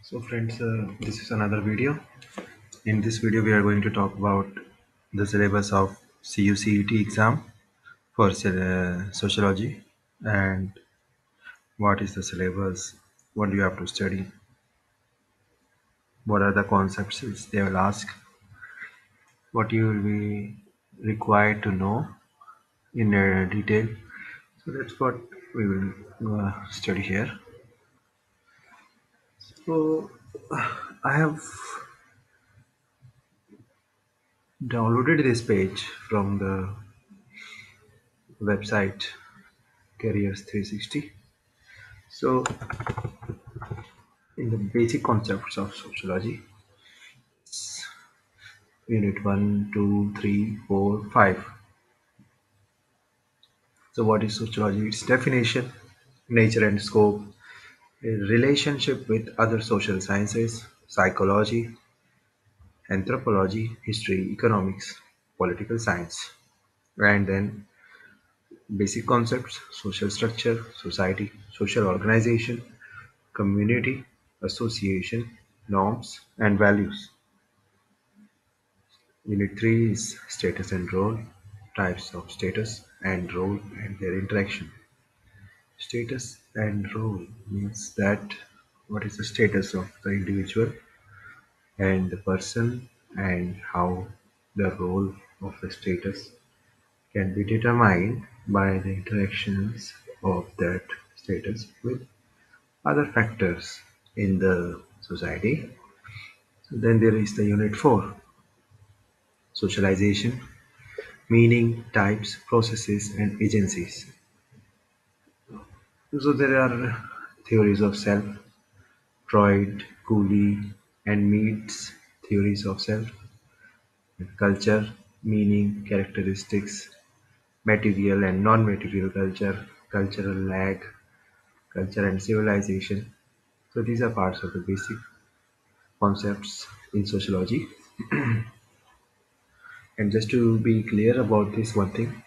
So friends, this is another video. In this video, we are going to talk about the syllabus of CUCET exam for sociology and what is the syllabus, what do you have to study, what are the concepts they will ask, what you will be required to know in detail. So that's what we will study here. So I have downloaded this page from the website Careers 360. So, in the basic concepts of sociology, unit 1, 2, 3, 4, 5. So, what is sociology? Its definition, nature and scope, a relationship with other social sciences, psychology, anthropology, history, economics, political science. And then basic concepts, social structure, society, social organization, community, association, norms, and values. Unit 3 is status and role, types of status and role and their interaction. Status and role means that what is the status of the individual and the person and how the role of the status can be determined by the interactions of that status with other factors in the society. So then there is the unit 4, socialization, meaning, types, processes, and agencies. So there are theories of self, Freud, Cooley, and Mead's theories of self, culture, meaning, characteristics, material and non-material culture, cultural lag, culture and civilization. So these are parts of the basic concepts in sociology. And just to be clear about this one thing,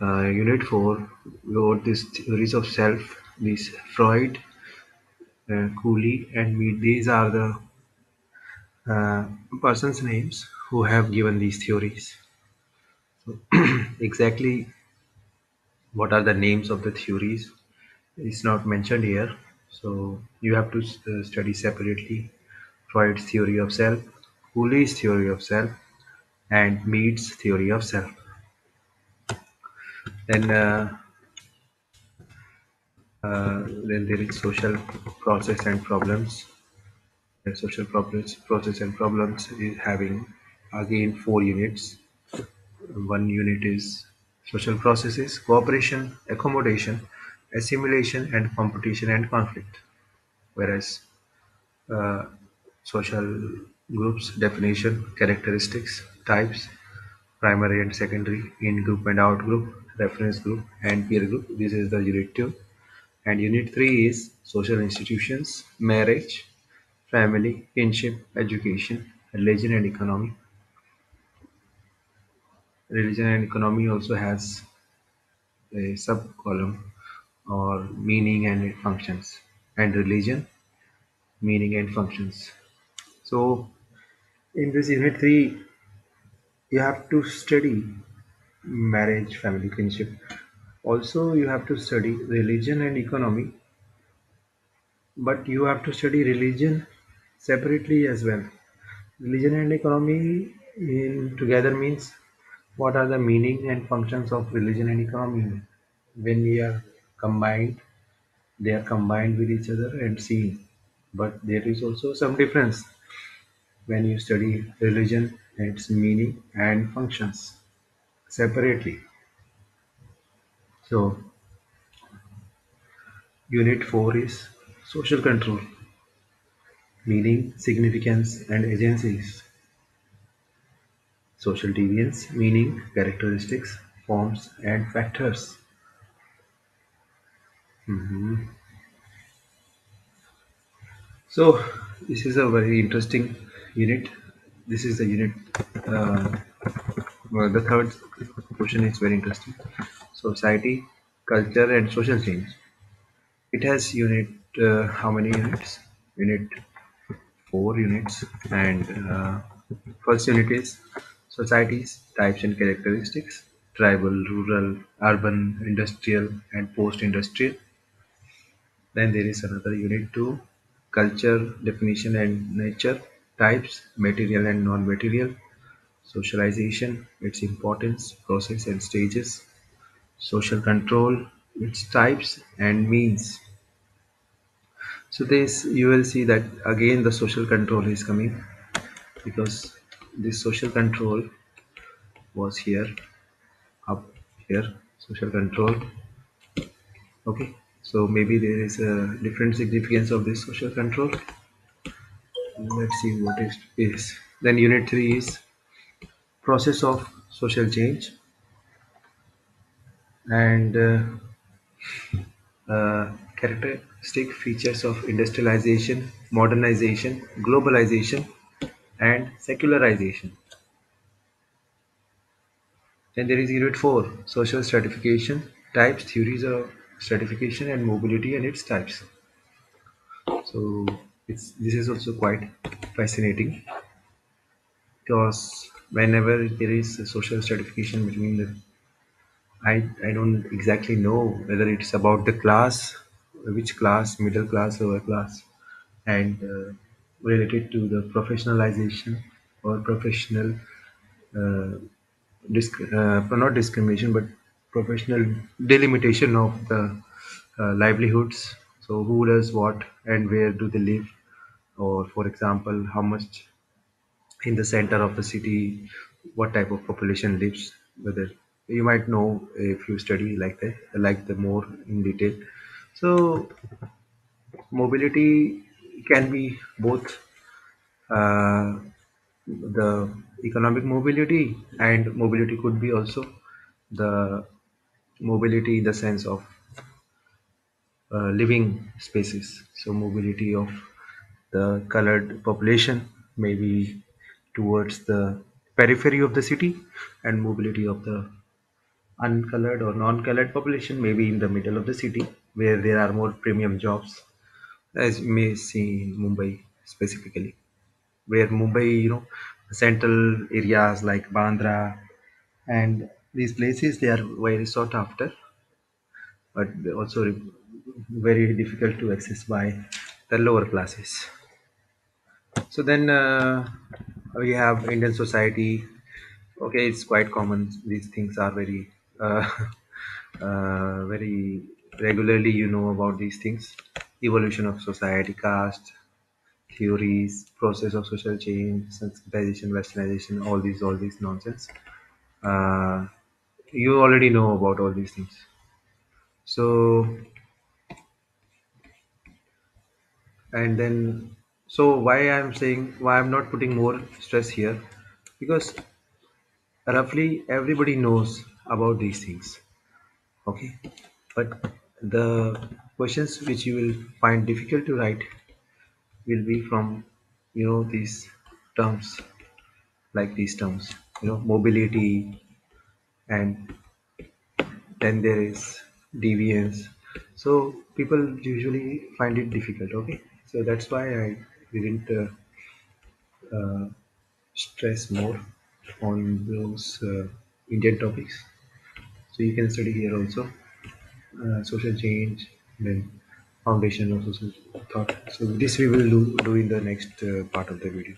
Unit 4 wrote these theories of self, these Freud, Cooley, and Mead. These are the uh, persons' names who have given these theories. So exactly what are the names of the theories is not mentioned here. So you have to study separately Freud's theory of self, Cooley's theory of self, and Mead's theory of self. Then, then there is social process and problems. The social problems, process and problems is having again 4 units. One unit is social processes, cooperation, accommodation, assimilation, and competition and conflict. Whereas uh, social groups, definition, characteristics, types, primary and secondary, in-group and out-group, reference group, and peer group. This is the unit 2. And unit 3 is social institutions, marriage, family, kinship, education, religion and economy. Religion and economy also has a sub-column or meaning and functions, and religion, meaning and functions. So in this unit 3, you have to study marriage, family, kinship. Also, you have to study religion and economy, but you have to study religion separately as well. Religion and economy in together means what are the meaning and functions of religion and economy. When we are combined, they are combined with each other and seen. But there is also some difference when you study religion, its meaning and functions separately. So, unit 4 is social control, meaning, significance, and agencies. Social deviance, meaning, characteristics, forms, and factors. Mhm. So, this is a very interesting unit. This is the unit. Uh, the third portion is very interesting. Society, culture, and social change. It has unit. How many units? Unit four units, and first unit is societies, types and characteristics, tribal, rural, urban, industrial, and post-industrial. Then there is another unit two, culture, definition and nature, types, material and non-material, socialization, its importance, process and stages, social control, its types and means. So this you will see that again the social control is coming because this social control was here, up here, social control. Okay, so maybe there is a different significance of this social control. Let's see what it is. Then unit 3 is process of social change, and characteristic features of industrialization, modernization, globalization, and secularization. Then there is unit 4, social stratification, types, theories of stratification and mobility and its types. So this is also quite fascinating because whenever there is a social stratification between the I don't exactly know whether it's about the class, which class, middle class, lower class, and related to the professionalization or professional, uh, not discrimination, but professional delimitation of the livelihoods. So who does what and where do they live, or for example, how much in the center of the city, what type of population lives, whether you might know if you study like the more in detail. So mobility can be both uh, the economic mobility, and mobility could be also the mobility in the sense of living spaces. So mobility of the colored population maybe towards the periphery of the city, and mobility of the uncolored or non-colored population maybe in the middle of the city where there are more premium jobs, as you may see in Mumbai specifically, where Mumbai, central areas like Bandra and these places, they are very sought after, but also very difficult to access by the lower classes. So then we have Indian society. Okay, it's quite common. These things are very, very regularly. You know about these things: evolution of society, caste, theories, process of social change, sensitization, westernization, all these nonsense. Uh, you already know about all these things. So and then, so why I'm saying why I'm not putting more stress here, because roughly everybody knows about these things. Okay, but the questions which you will find difficult to write will be from these terms, like these terms, mobility, and then there is deviance. So people usually find it difficult. Okay, so that's why I didn't uh, stress more on those Indian topics. So you can study here also social change, then foundation of social thought. So this we will do in the next part of the video.